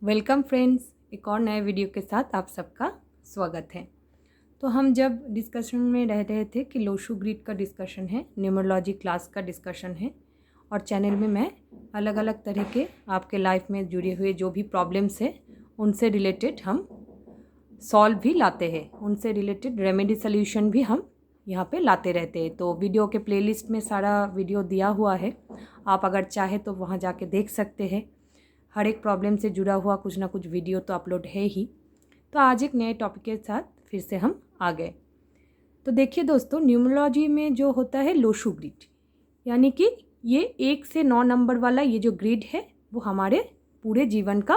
Welcome friends, एक और नए वीडियो के साथ आप सबका स्वागत है। तो हम जब डिस्कशन में रह रहे थे कि लोशू ग्रिड का डिस्कशन है, न्यूमरोलॉजी क्लास का डिस्कशन है और चैनल में मैं अलग अलग तरह के आपके लाइफ में जुड़े हुए जो भी प्रॉब्लम्स है उनसे रिलेटेड हम सॉल्व भी लाते हैं, उनसे रिलेटेड रेमेडी सोल्यूशन भी हम यहाँ पे लाते रहते हैं। तो वीडियो के प्लेलिस्ट में सारा वीडियो दिया हुआ है, आप अगर चाहे तो वहाँ जाके देख सकते हैं। हर एक प्रॉब्लम से जुड़ा हुआ कुछ ना कुछ वीडियो तो अपलोड है ही। तो आज एक नए टॉपिक के साथ फिर से हम आ गए। तो देखिए दोस्तों, न्यूमरोलॉजी में जो होता है लोशू ग्रिड, यानी कि ये 1 से 9 नंबर वाला ये जो ग्रिड है वो हमारे पूरे जीवन का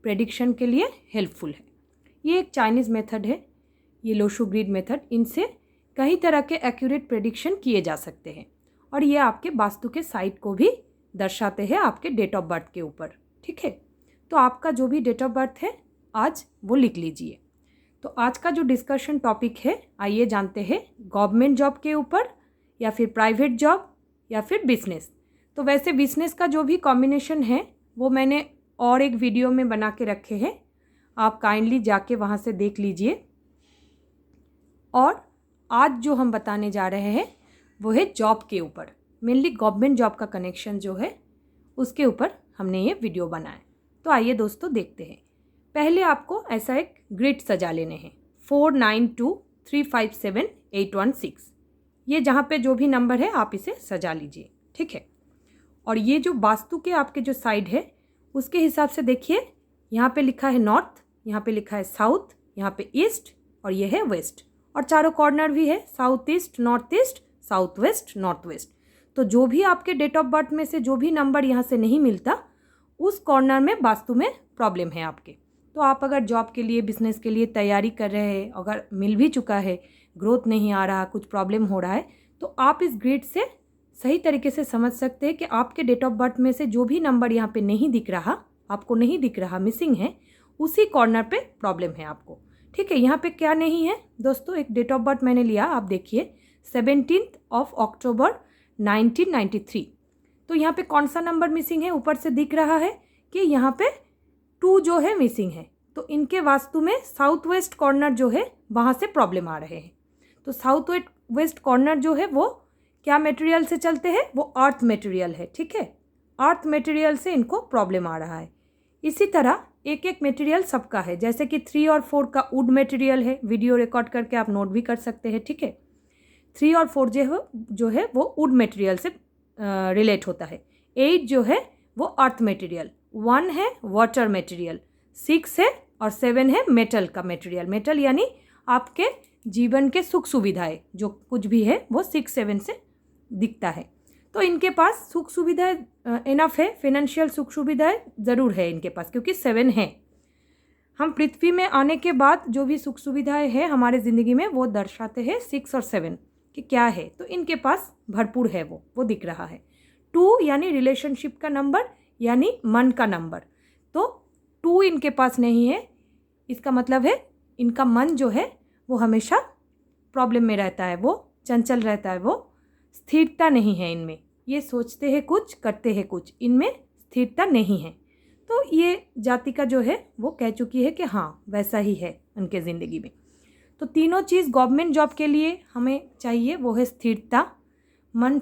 प्रेडिक्शन के लिए हेल्पफुल है। ये एक चाइनीज़ मेथड है, ये लोशू ग्रिड मेथड। इनसे कई तरह के एक्यूरेट प्रेडिक्शन किए जा सकते हैं और ये आपके वास्तु के साइट को भी दर्शाते हैं आपके डेट ऑफ बर्थ के ऊपर। ठीक है, तो आपका जो भी डेट ऑफ बर्थ है आज वो लिख लीजिए। तो आज का जो डिस्कशन टॉपिक है, आइए जानते हैं गवर्नमेंट जॉब के ऊपर या फिर प्राइवेट जॉब या फिर बिजनेस। तो वैसे बिजनेस का जो भी कॉम्बिनेशन है वो मैंने और एक वीडियो में बना के रखे हैं, आप काइंडली जाके वहाँ से देख लीजिए। और आज जो हम बताने जा रहे हैं वो है जॉब के ऊपर, मेनली गवर्नमेंट जॉब का कनेक्शन जो है उसके ऊपर हमने ये वीडियो बनाया। तो आइए दोस्तों देखते हैं। पहले आपको ऐसा एक ग्रिड सजा लेने हैं, 4923578116। ये जहाँ पे जो भी नंबर है आप इसे सजा लीजिए। ठीक है, और ये जो वास्तु के आपके जो साइड है उसके हिसाब से देखिए, यहाँ पे लिखा है नॉर्थ, यहाँ पे लिखा है साउथ, यहाँ पे ईस्ट और ये है वेस्ट, और चारों कॉर्नर भी है south east, north east, south west, north west. तो जो भी आपके डेट ऑफ बर्थ में से जो भी नंबर यहाँ से नहीं मिलता उस कॉर्नर में वास्तु में प्रॉब्लम है आपके। तो आप अगर जॉब के लिए, बिजनेस के लिए तैयारी कर रहे हैं, अगर मिल भी चुका है, ग्रोथ नहीं आ रहा, कुछ प्रॉब्लम हो रहा है, तो आप इस ग्रिड से सही तरीके से समझ सकते हैं कि आपके डेट ऑफ बर्थ में से जो भी नंबर यहाँ पे नहीं दिख रहा, आपको नहीं दिख रहा, मिसिंग है, उसी कॉर्नर पे प्रॉब्लम है आपको। ठीक है, यहाँ पे क्या नहीं है दोस्तों, एक डेट ऑफ बर्थ मैंने लिया, आप देखिए 17 अक्टूबर 1993। तो यहाँ पे कौन सा नंबर मिसिंग है, ऊपर से दिख रहा है कि यहाँ पे 2 जो है मिसिंग है। तो इनके वास्तु में साउथ वेस्ट कॉर्नर जो है वहाँ से प्रॉब्लम आ रहे हैं। तो साउथ वेस्ट कॉर्नर जो है वो क्या मटेरियल से चलते हैं, वो अर्थ मटेरियल है। ठीक है, अर्थ मटेरियल से इनको प्रॉब्लम आ रहा है। इसी तरह एक एक मटेरियल सबका है, जैसे कि 3 और 4 का वुड मटेरियल है, वीडियो रिकॉर्ड करके आप नोट भी कर सकते हैं। ठीक है, 3 और 4 जो है वो वुड मटेरियल से रिलेट होता है। 8 जो है वो अर्थ मटेरियल, 1 है वाटर मटेरियल, 6 है और 7 है मेटल का मटेरियल। मेटल यानी आपके जीवन के सुख सुविधाएं जो कुछ भी है वो 6-7 से दिखता है। तो इनके पास सुख सुविधाएं इनफ है, फाइनेंशियल सुख सुविधाएं ज़रूर है इनके पास, क्योंकि 7 है। हम पृथ्वी में आने के बाद जो भी सुख सुविधाएं हैं हमारे ज़िंदगी में वो दर्शाते हैं 6 और 7 कि क्या है। तो इनके पास भरपूर है, वो दिख रहा है। 2 यानी रिलेशनशिप का नंबर, यानी मन का नंबर। तो 2 इनके पास नहीं है, इसका मतलब है इनका मन जो है वो हमेशा प्रॉब्लम में रहता है, वो चंचल रहता है, वो स्थिरता नहीं है इनमें। ये सोचते हैं कुछ, करते हैं कुछ, इनमें स्थिरता नहीं है। तो ये जाति का जो है वो कह चुकी है कि हाँ वैसा ही है उनके ज़िंदगी में। तो तीनों चीज़ गवर्नमेंट जॉब के लिए हमें चाहिए, वो है स्थिरता, मन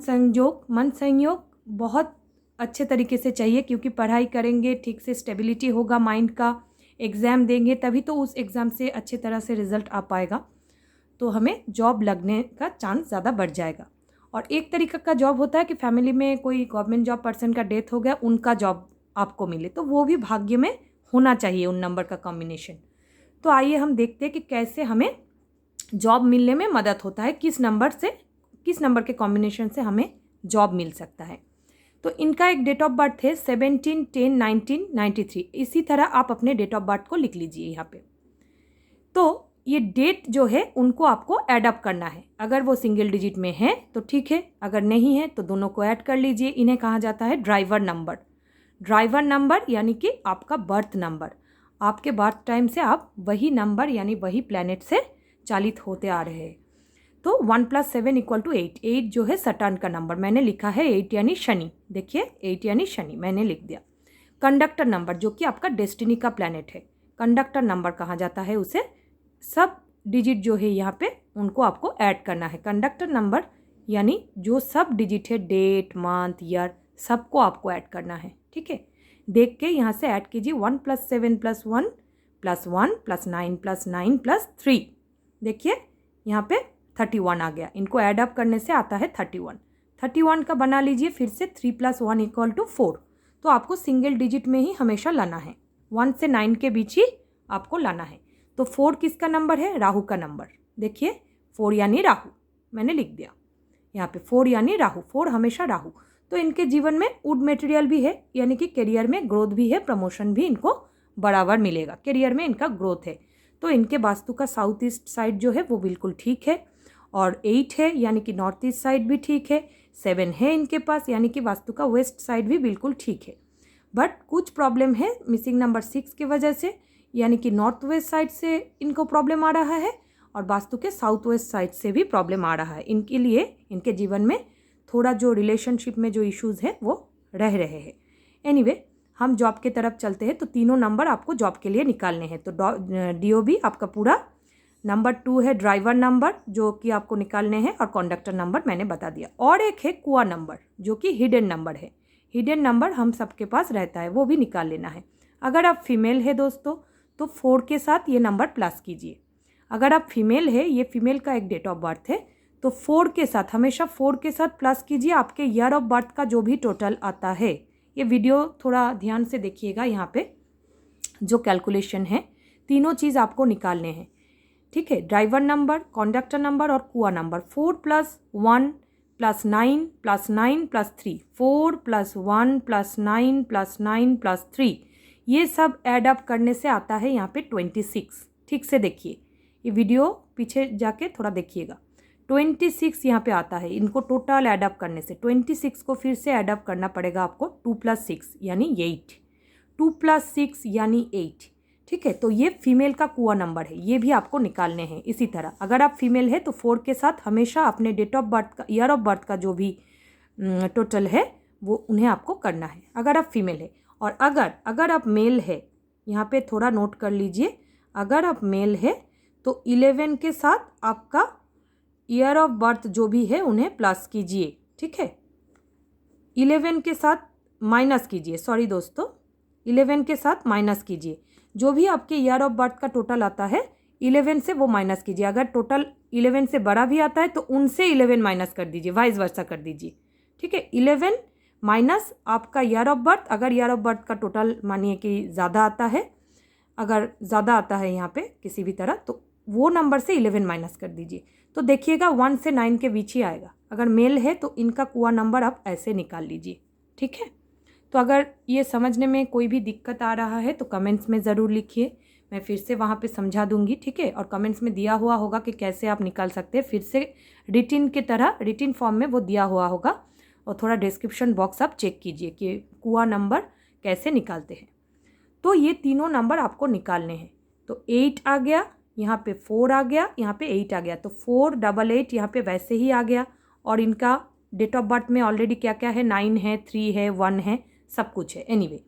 संयोग बहुत अच्छे तरीके से चाहिए, क्योंकि पढ़ाई करेंगे ठीक से, स्टेबिलिटी होगा माइंड का, एग्ज़ाम देंगे तभी तो उस एग्ज़ाम से अच्छे तरह से रिज़ल्ट आ पाएगा, तो हमें जॉब लगने का चांस ज़्यादा बढ़ जाएगा। और एक तरीका का जॉब होता है कि फैमिली में कोई गवर्नमेंट जॉब पर्सन का डेथ हो गया, उनका जॉब आपको मिले, तो वो भी भाग्य में होना चाहिए उन नंबर का कॉम्बिनेशन। तो आइए हम देखते हैं कि कैसे हमें जॉब मिलने में मदद होता है, किस नंबर के कॉम्बिनेशन से हमें जॉब मिल सकता है। तो इनका एक डेट ऑफ बर्थ है 17-10-1993। इसी तरह आप अपने डेट ऑफ बर्थ को लिख लीजिए यहाँ पे। तो ये डेट जो है उनको आपको ऐड अप करना है, अगर वो सिंगल डिजिट में है तो ठीक है, अगर नहीं है तो दोनों को ऐड कर लीजिए। इन्हें कहा जाता है ड्राइवर नंबर। ड्राइवर नंबर यानी कि आपका बर्थ नंबर, आपके बर्थ टाइम से आप वही नंबर यानी वही प्लैनेट से चालित होते आ रहे हैं। तो 1 + 7 = 8। 8 जो है सटर्न का नंबर, मैंने लिखा है 8 यानी शनि। देखिए 8 यानी शनि मैंने लिख दिया। कंडक्टर नंबर जो कि आपका डेस्टिनी का प्लैनेट है, कंडक्टर नंबर कहा जाता है उसे। सब डिजिट जो है यहाँ पे उनको आपको ऐड करना है। कंडक्टर नंबर यानी जो सब डिजिट है, डेट, मंथ, ईयर, सबको आपको ऐड करना है। ठीक है, देख के यहाँ से ऐड कीजिए। 1 + 7 + 1 + 1 + 9 + 9 + 3। देखिए यहाँ पे 31 आ गया। इनको ऐड अप करने से आता है 31। 31 का बना लीजिए फिर से। 3 + 1 = 4। तो आपको सिंगल डिजिट में ही हमेशा लाना है, 1 से 9 के बीच ही आपको लाना है। तो 4 किसका नंबर है? राहु का नंबर। देखिए 4 यानी राहु, मैंने लिख दिया यहाँ पे 4 यानी राहु। 4 हमेशा राहु। तो इनके जीवन में वुड मटेरियल भी है, यानी कि करियर में ग्रोथ भी है, प्रमोशन भी इनको बराबर मिलेगा। करियर में इनका ग्रोथ है। तो इनके वास्तु का साउथ ईस्ट साइड जो है वो बिल्कुल ठीक है, और 8 है यानी कि नॉर्थ ईस्ट साइड भी ठीक है। 7 है इनके पास यानी कि वास्तु का वेस्ट साइड भी बिल्कुल ठीक है। बट कुछ प्रॉब्लम है मिसिंग नंबर 6 की वजह से, यानी कि नॉर्थ वेस्ट साइड से इनको प्रॉब्लम आ रहा है और वास्तु के साउथ वेस्ट साइड से भी प्रॉब्लम आ रहा है। इनके लिए इनके जीवन में थोड़ा जो रिलेशनशिप में जो इश्यूज़ है वो रह रहे हैं। एनीवे, हम जॉब के तरफ चलते हैं। तो तीनों नंबर आपको जॉब के लिए निकालने हैं। तो DOB आपका पूरा। नंबर 2 है ड्राइवर नंबर जो कि आपको निकालने हैं, और कंडक्टर नंबर मैंने बता दिया। और एक है कुआ नंबर जो कि हिडन नंबर है। हिडन नंबर हम सबके पास रहता है, वो भी निकाल लेना है। अगर आप फीमेल है दोस्तों तो 4 के साथ ये नंबर प्लस कीजिए। अगर आप फीमेल है, ये फीमेल का एक डेट ऑफ बर्थ है, तो 4 के साथ, हमेशा 4 के साथ प्लस कीजिए। आपके ईयर ऑफ बर्थ का जो भी टोटल आता है, ये वीडियो थोड़ा ध्यान से देखिएगा। यहाँ पे जो कैलकुलेशन है, तीनों चीज़ आपको निकालने हैं। ठीक है, ड्राइवर नंबर, कंडक्टर नंबर और कुआ नंबर। 4 + 1 + 9 + 9 + 3, 4 + 1 + 9 + 9 + 3, ये सब ऐड अप करने से आता है यहाँ पे 26। ठीक से देखिए, ये वीडियो पीछे जाके थोड़ा देखिएगा। 26 यहाँ पे आता है। इनको टोटल ऐड अप करने से 26 को फिर से ऐड अप करना पड़ेगा आपको। 2 + 6 यानी 8, 2 + 6 यानी 8। ठीक है, तो ये फीमेल का कुआ नंबर है, ये भी आपको निकालने हैं। इसी तरह अगर आप फीमेल है तो 4 के साथ हमेशा अपने डेट ऑफ बर्थ का, ईयर ऑफ बर्थ का जो भी टोटल है वो उन्हें आपको करना है, अगर आप फीमेल है। और अगर आप मेल है, यहाँ पे थोड़ा नोट कर लीजिए, अगर आप मेल है तो 11 के साथ आपका ईयर ऑफ बर्थ जो भी है उन्हें प्लस कीजिए। ठीक है, 11 के साथ माइनस कीजिए, सॉरी दोस्तों, 11 के साथ माइनस कीजिए। जो भी आपके ईयर ऑफ बर्थ का टोटल आता है 11 से वो माइनस कीजिए। अगर टोटल 11 से बड़ा भी आता है तो उनसे 11 माइनस कर दीजिए, वाइस वर्सा कर दीजिए। ठीक है, 11 माइनस आपका ईयर ऑफ बर्थ। अगर ईयर ऑफ बर्थ का टोटल मानिए कि ज़्यादा आता है, अगर ज़्यादा आता है यहाँ पे किसी भी तरह, तो वो नंबर से 11 माइनस कर दीजिए। तो देखिएगा 1 से 9 के बीच ही आएगा। अगर मेल है तो इनका कुआ नंबर आप ऐसे निकाल लीजिए। ठीक है, तो अगर ये समझने में कोई भी दिक्कत आ रहा है तो कमेंट्स में ज़रूर लिखिए, मैं फिर से वहाँ पे समझा दूंगी। ठीक है, और कमेंट्स में दिया हुआ होगा कि कैसे आप निकाल सकते हैं। फिर से रिटिन की तरह, रिटिन फॉर्म में वो दिया हुआ होगा, और थोड़ा डिस्क्रिप्शन बॉक्स आप चेक कीजिए कि कुआ नंबर कैसे निकालते हैं। तो ये तीनों नंबर आपको निकालने हैं। तो 8 आ गया, यहाँ पे 4 आ गया, यहाँ पे 8 आ गया। तो 4 = 8 यहाँ पे वैसे ही आ गया। और इनका डेट ऑफ बर्थ में ऑलरेडी क्या क्या है, 9 है, 3 है, 1 है, सब कुछ है। एनीवे,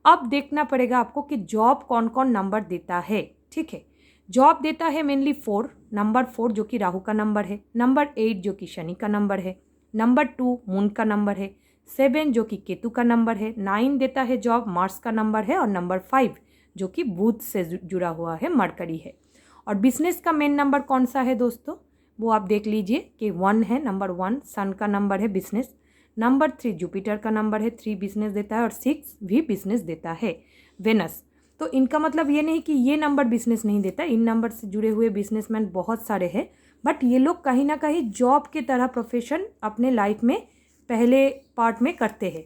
अब देखना पड़ेगा आपको कि जॉब कौन कौन नंबर देता है। ठीक है, जॉब देता है मेनली 4, नंबर 4 जो कि राहु का नंबर है, नंबर 8 जो कि शनि का नंबर है, नंबर 2 मून का नंबर है, 7 जो कि केतु का नंबर है, 9 देता है जॉब मार्स का नंबर है, और नंबर 5 जो कि बुध से जुड़ा हुआ है, मरकरी है। और बिजनेस का मेन नंबर कौन सा है दोस्तों, वो आप देख लीजिए कि 1 है, नंबर 1 सन का नंबर है, बिजनेस। नंबर 3 जुपिटर का नंबर है, 3 बिजनेस देता है, और 6 भी बिजनेस देता है, वेनस। तो इनका मतलब ये नहीं कि ये नंबर बिजनेस नहीं देता, इन नंबर से जुड़े हुए बिजनेसमैन बहुत सारे हैं, बट ये लोग कहीं ना कहीं जॉब की तरह प्रोफेशन अपने लाइफ में पहले पार्ट में करते हैं।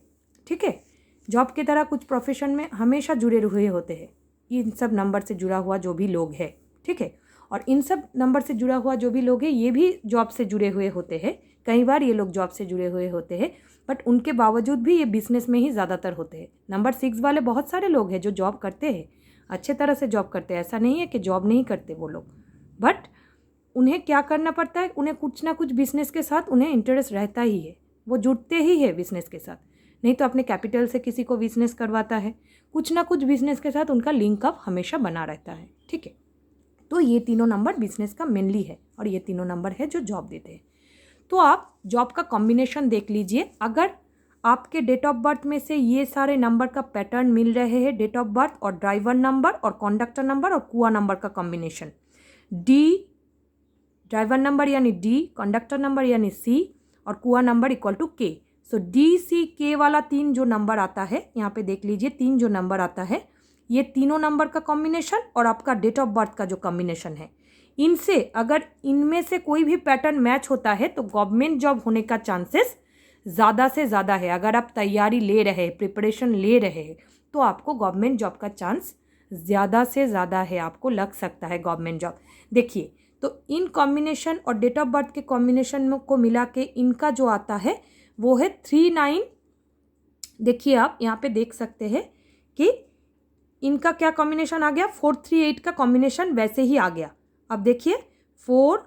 ठीक है, जॉब की तरह कुछ प्रोफेशन में हमेशा जुड़े हुए होते हैं इन सब नंबर से जुड़ा हुआ जो भी लोग हैं। ठीक है, और इन सब नंबर से जुड़ा हुआ जो भी लोग हैं ये भी जॉब से जुड़े हुए होते हैं। कई बार ये लोग जॉब से जुड़े हुए होते हैं, बट उनके बावजूद भी ये बिजनेस में ही ज़्यादातर होते हैं। नंबर 6 वाले बहुत सारे लोग हैं जो जॉब करते हैं, अच्छे तरह से जॉब करते हैं, ऐसा नहीं है कि जॉब नहीं करते वो लोग, बट उन्हें क्या करना पड़ता है, उन्हें कुछ ना कुछ बिजनेस के साथ उन्हें इंटरेस्ट रहता ही है, वो जुड़ते ही है बिजनेस के साथ। नहीं तो अपने कैपिटल से किसी को बिजनेस करवाता है, कुछ ना कुछ बिजनेस के साथ उनका लिंक अप हमेशा बना रहता है, ठीक है। तो ये तीनों नंबर बिजनेस का मेनली है और ये तीनों नंबर है जो जॉब देते हैं। तो आप जॉब का कॉम्बिनेशन देख लीजिए। अगर आपके डेट ऑफ बर्थ में से ये सारे नंबर का पैटर्न मिल रहे हैं, डेट ऑफ बर्थ और ड्राइवर नंबर और कंडक्टर नंबर और कुआ नंबर का कॉम्बिनेशन, डी ड्राइवर नंबर यानी डी, कंडक्टर नंबर यानी सी और कुआ नंबर इक्वल टू के। सो डी सी के वाला 3 जो नंबर आता है, यहाँ पे देख लीजिए 3 जो नंबर आता है, ये तीनों नंबर का कॉम्बिनेशन और आपका डेट ऑफ बर्थ का जो कॉम्बिनेशन है, इनसे अगर इनमें से कोई भी पैटर्न मैच होता है तो गवर्नमेंट जॉब होने का चांसेस ज़्यादा से ज़्यादा है। अगर आप तैयारी ले रहे हैं, प्रिपरेशन ले रहे हैं, तो आपको गवर्नमेंट जॉब का चांस ज़्यादा से ज़्यादा है, आपको लग सकता है गवर्नमेंट जॉब। देखिए, तो इन कॉम्बिनेशन और डेट ऑफ बर्थ के कॉम्बिनेशन को मिला के इनका जो आता है वो है 39। देखिए आप यहाँ पे देख सकते हैं कि इनका क्या कॉम्बिनेशन आ गया, 438 का कॉम्बिनेशन वैसे ही आ गया। अब देखिए 4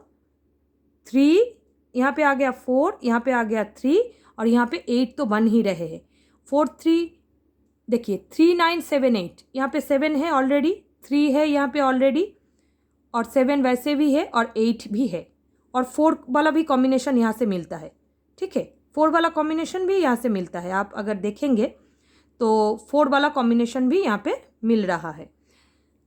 3 यहाँ पे आ गया, 4 यहाँ पे आ गया 3 और यहाँ पे 8 तो बन ही रहे हैं। 4 3 देखिए 3978, यहाँ पे 7 है ऑलरेडी, 3 है यहाँ पे ऑलरेडी और 7 वैसे भी है और 8 भी है और 4 वाला भी कॉम्बिनेशन यहाँ से मिलता है, ठीक है। 4 वाला कॉम्बिनेशन भी यहाँ से मिलता है, आप अगर देखेंगे तो 4 वाला कॉम्बिनेशन भी यहाँ पे मिल रहा है।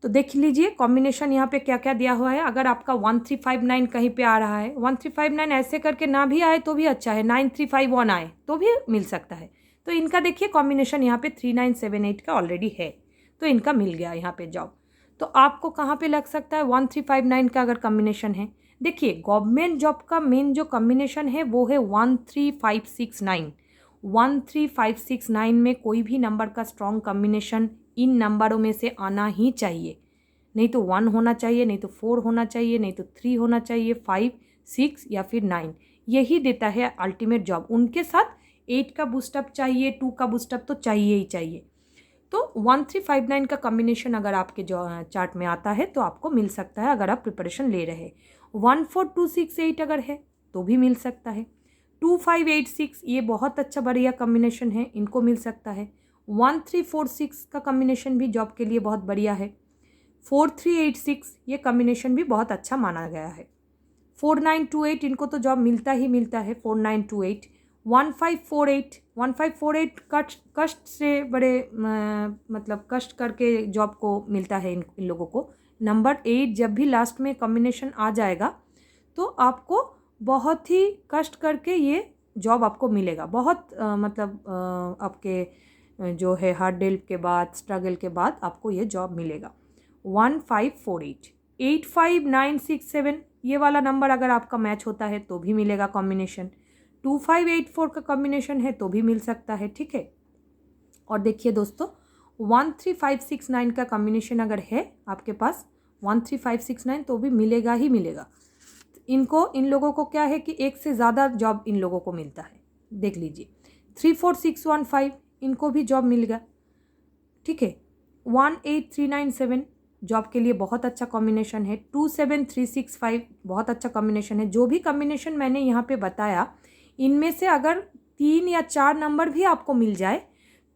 तो देख लीजिए कॉम्बिनेशन यहाँ पे क्या क्या दिया हुआ है। अगर आपका 1359 कहीं पे आ रहा है, 1359 ऐसे करके ना भी आए तो भी अच्छा है, 9351 आए तो भी मिल सकता है। तो इनका देखिए कॉम्बिनेशन यहाँ पे 3978 का ऑलरेडी है, तो इनका मिल गया यहाँ पे जॉब। तो आपको कहाँ पे लग सकता है, 1359 का अगर कॉम्बिनेशन है। देखिए गवर्नमेंट जॉब का मेन जो कॉम्बिनेशन है वो है 13569। 13569 में कोई भी नंबर का स्ट्रॉन्ग कॉम्बिनेशन इन नंबरों में से आना ही चाहिए। नहीं तो 1 होना चाहिए, नहीं तो 4 होना चाहिए, नहीं तो 3 होना चाहिए, 5 6 या फिर 9, यही देता है अल्टीमेट जॉब। उनके साथ 8 का बूस्टअप चाहिए, 2 का बूस्टअप तो चाहिए ही चाहिए। तो 1359 का कॉम्बिनेशन अगर आपके जो चार्ट में आता है तो आपको मिल सकता है, अगर आप प्रिपरेशन ले रहे हैं। 14268 अगर है तो भी मिल सकता है। 2586 ये बहुत अच्छा बढ़िया कॉम्बिनेशन है, इनको मिल सकता है। 1346 का कॉम्बिनेशन भी जॉब के लिए बहुत बढ़िया है। 4386 ये कॉम्बिनेशन भी बहुत अच्छा माना गया है। 4928 इनको तो जॉब मिलता ही मिलता है, 4928। 1548 कष्ट से बड़े मतलब कष्ट करके जॉब को मिलता है इन लोगों को। नंबर 8 जब भी लास्ट में कॉम्बिनेशन आ जाएगा तो आपको बहुत ही कष्ट करके ये जॉब आपको मिलेगा। बहुत मतलब आपके जो है हार्ड डील के बाद, स्ट्रगल के बाद आपको ये जॉब मिलेगा। 1548 85967 ये वाला नंबर अगर आपका मैच होता है तो भी मिलेगा कॉम्बिनेशन। 2584 का कॉम्बिनेशन है तो भी मिल सकता है, ठीक है। और देखिए दोस्तों 13569 का कॉम्बिनेशन अगर है आपके पास 13569 तो भी मिलेगा ही मिलेगा। इन लोगों को क्या है कि एक से ज़्यादा जॉब इन लोगों को मिलता है। देख लीजिए 34615 इनको भी जॉब मिल गया, ठीक है। 18397 जॉब के लिए बहुत अच्छा कॉम्बिनेशन है। 27365 बहुत अच्छा कॉम्बिनेशन है। जो भी कॉम्बिनेशन मैंने यहाँ पे बताया इनमें से अगर 3 या 4 नंबर भी आपको मिल जाए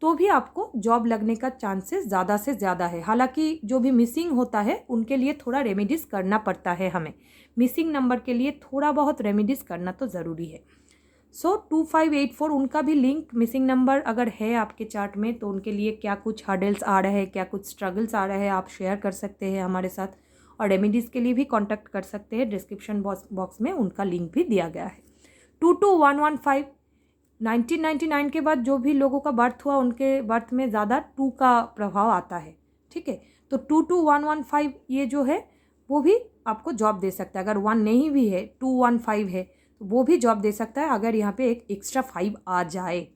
तो भी आपको जॉब लगने का चांसेस ज़्यादा से ज़्यादा है। हालांकि जो भी मिसिंग होता है उनके लिए थोड़ा रेमेडीज़ करना पड़ता है हमें। मिसिंग नंबर के लिए थोड़ा बहुत रेमेडीज़ करना तो ज़रूरी है। 2584 उनका भी लिंक, मिसिंग नंबर अगर है आपके चार्ट में तो उनके लिए क्या कुछ हर्डल्स आ रहे हैं, क्या कुछ स्ट्रगल्स आ रहे हैं, आप शेयर कर सकते हैं हमारे साथ। और रेमेडीज़ के लिए भी कांटेक्ट कर सकते हैं, डिस्क्रिप्शन बॉक्स में उनका लिंक भी दिया गया है। 22115 1999 के बाद जो भी लोगों का बर्थ हुआ उनके बर्थ में ज़्यादा 2 का प्रभाव आता है, ठीक है। तो 22115 ये जो है वो भी आपको जॉब दे सकता है। अगर 1 नहीं भी है, 215 है तो वो भी जॉब दे सकता है अगर यहाँ पे एक एक्स्ट्रा 5 आ जाए।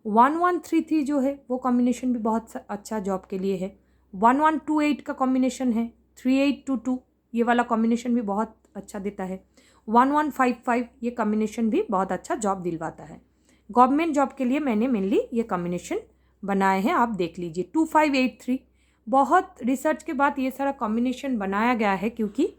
1133 जो है वो कॉम्बिनेशन भी बहुत अच्छा जॉब के लिए है। 1128 का कॉम्बिनेशन है। 3822 ये वाला कॉम्बिनेशन भी बहुत अच्छा देता है। 1155 ये कॉम्बिनेशन भी बहुत अच्छा जॉब दिलवाता है। गवर्नमेंट जॉब के लिए मैंने मेनली ये कॉम्बिनेशन बनाए हैं, आप देख लीजिए। 2583 बहुत रिसर्च के बाद ये सारा कॉम्बिनेशन बनाया गया है, क्योंकि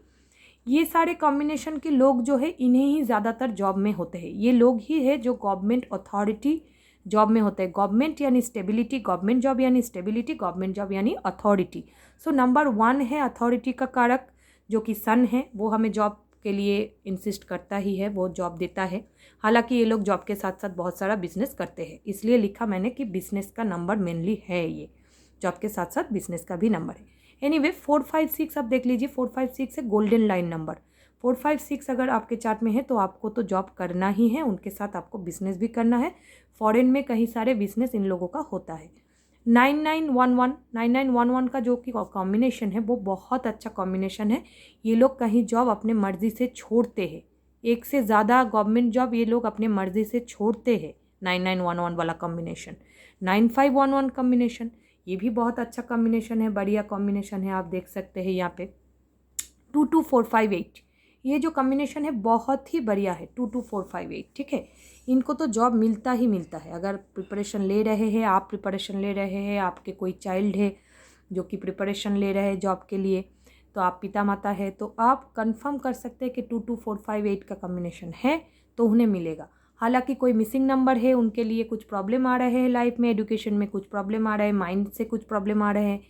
ये सारे कॉम्बिनेशन के लोग जो है इन्हें ही ज़्यादातर जॉब में होते हैं। ये लोग ही है जो गवर्नमेंट अथॉरिटी जॉब में होता है गवर्नमेंट यानी स्टेबिलिटी, गवर्नमेंट जॉब यानी स्टेबिलिटी, गवर्नमेंट जॉब यानी अथॉरिटी। सो नंबर 1 है अथॉरिटी का कारक जो कि सन है, वो हमें जॉब के लिए इंसिस्ट करता ही है, वो जॉब देता है। हालांकि ये लोग जॉब के साथ साथ बहुत सारा बिजनेस करते हैं, इसलिए लिखा मैंने कि बिजनेस का नंबर मेनली है, ये जॉब के साथ साथ बिजनेस का भी नंबर है। एनीवे 4, 5, 6 आप देख लीजिए, 4, 5, 6 है गोल्डन लाइन नंबर। 4, 5, 6 अगर आपके चार्ट में है तो आपको तो जॉब करना ही है, उनके साथ आपको बिजनेस भी करना है। फॉरेन में कहीं सारे बिजनेस इन लोगों का होता है। 9911 का जो कि कॉम्बिनेशन है वो बहुत अच्छा कॉम्बिनेशन है। ये लोग कहीं जॉब अपने मर्जी से छोड़ते हैं, एक से ज़्यादा गवर्नमेंट जॉब ये लोग अपने मर्जी से छोड़ते हैं। 9911 वाला कॉम्बिनेशन, 9511 कॉम्बिनेशन, ये भी बहुत अच्छा कॉम्बिनेशन है, बढ़िया कॉम्बिनेशन है। आप देख सकते हैं यहाँ पे 22458, ये जो कॉम्बिनेशन है बहुत ही बढ़िया है, 22458। ठीक है, इनको तो जॉब मिलता ही मिलता है। अगर प्रिपरेशन ले रहे हैं, आप प्रिपरेशन ले रहे हैं, आपके कोई चाइल्ड है जो कि प्रिपरेशन ले रहे हैं जॉब के लिए, तो आप पिता माता है, तो आप कंफर्म कर सकते हैं कि 22458 का कॉम्बिनेशन है तो उन्हें मिलेगा। हालांकि कोई मिसिंग नंबर है, उनके लिए कुछ प्रॉब्लम आ रहे हैं लाइफ में, एजुकेशन में कुछ प्रॉब्लम आ रहे हैं, माइंड से कुछ प्रॉब्लम आ रहे हैं,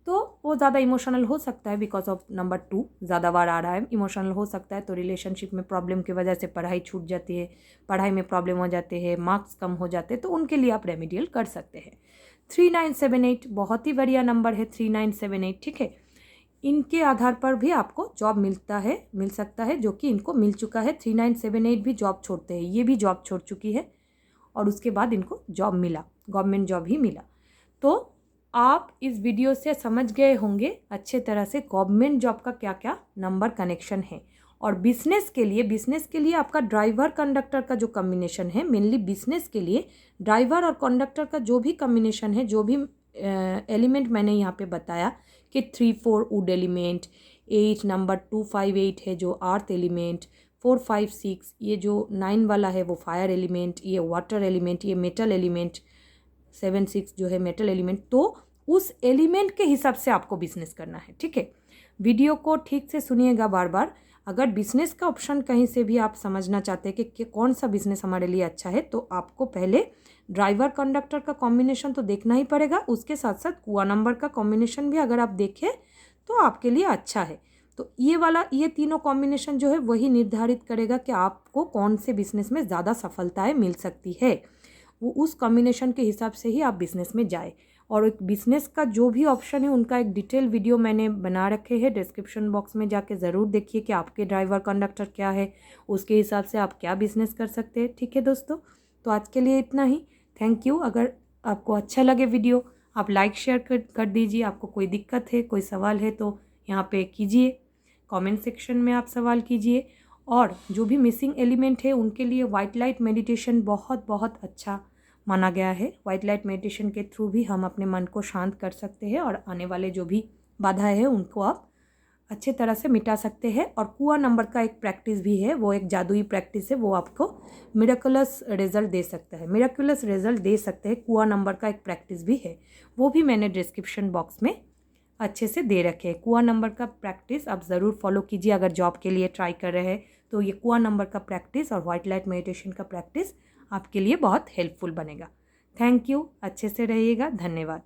तो वो ज़्यादा इमोशनल हो सकता है। बिकॉज ऑफ नंबर 2 ज़्यादा बार आ रहा है, इमोशनल हो सकता है। तो रिलेशनशिप में प्रॉब्लम की वजह से पढ़ाई छूट जाती है, पढ़ाई में प्रॉब्लम हो जाते हैं, मार्क्स कम हो जाते हैं, तो उनके लिए आप रेमेडियल कर सकते हैं। 3978 बहुत ही बढ़िया नंबर है, 3978। ठीक है, इनके आधार पर भी आपको जॉब मिल सकता है, जो कि इनको मिल चुका है। 3978 भी जॉब छोड़ते हैं, ये भी जॉब छोड़ चुकी है और उसके बाद इनको जॉब मिला, गवर्नमेंट जॉब ही मिला। तो आप इस वीडियो से समझ गए होंगे अच्छे तरह से गवर्नमेंट जॉब का क्या क्या नंबर कनेक्शन है। और बिजनेस के लिए आपका ड्राइवर कंडक्टर का जो कॉम्बिनेशन है, मेनली बिजनेस के लिए ड्राइवर और कंडक्टर का जो भी कॉम्बिनेशन है, जो भी एलिमेंट मैंने यहाँ पे बताया कि 3, 4 वुड एलिमेंट, 8 नंबर 258 है जो अर्थ एलिमेंट, 4, 5, 6 ये जो 9 वाला है वो फायर एलिमेंट, ये वाटर एलिमेंट, ये मेटल एलिमेंट, 7, 6 जो है मेटल एलिमेंट, तो उस एलिमेंट के हिसाब से आपको बिजनेस करना है। ठीक है, वीडियो को ठीक से सुनिएगा बार बार। अगर बिजनेस का ऑप्शन कहीं से भी आप समझना चाहते हैं कि कौन सा बिजनेस हमारे लिए अच्छा है, तो आपको पहले ड्राइवर कंडक्टर का कॉम्बिनेशन तो देखना ही पड़ेगा, उसके साथ साथ कुआ नंबर का कॉम्बिनेशन भी अगर आप देखें तो आपके लिए अच्छा है। तो ये तीनों कॉम्बिनेशन जो है वही निर्धारित करेगा कि आपको कौन से बिजनेस में ज़्यादा सफलताएँ मिल सकती है। वो उस कॉम्बिनेशन के हिसाब से ही आप बिज़नेस में जाए। और एक बिज़नेस का जो भी ऑप्शन है उनका एक डिटेल वीडियो मैंने बना रखे हैं, डिस्क्रिप्शन बॉक्स में जाके ज़रूर देखिए कि आपके ड्राइवर कंडक्टर क्या है, उसके हिसाब से आप क्या बिज़नेस कर सकते हैं। ठीक है दोस्तों, तो आज के लिए इतना ही। Thank you. अगर आपको अच्छा लगे वीडियो, आप लाइक शेयर कर दीजिए। आपको कोई दिक्कत है, कोई सवाल है तो यहाँ पे कीजिए, कमेंट सेक्शन में आप सवाल कीजिए। और जो भी मिसिंग एलिमेंट है उनके लिए वाइट लाइट मेडिटेशन बहुत बहुत अच्छा माना गया है। वाइट लाइट मेडिटेशन के थ्रू भी हम अपने मन को शांत कर सकते हैं और आने वाले जो भी बाधाएं हैं उनको आप अच्छे तरह से मिटा सकते हैं। और कुआ नंबर का एक प्रैक्टिस भी है, वो एक जादुई प्रैक्टिस है, वो आपको मिरेकुलस रिजल्ट दे सकता है, मिरेकुलस रिजल्ट दे सकते हैं। कुआ नंबर का एक प्रैक्टिस भी है, वो भी मैंने डिस्क्रिप्शन बॉक्स में अच्छे से दे रखे हैं। कुआ नंबर का प्रैक्टिस आप ज़रूर फॉलो कीजिए अगर जॉब के लिए ट्राई कर रहे हैं तो ये कुआ नंबर का प्रैक्टिस और वाइट लाइट मेडिटेशन का प्रैक्टिस आपके लिए बहुत हेल्पफुल बनेगा। थैंक यू, अच्छे से रहिएगा, धन्यवाद।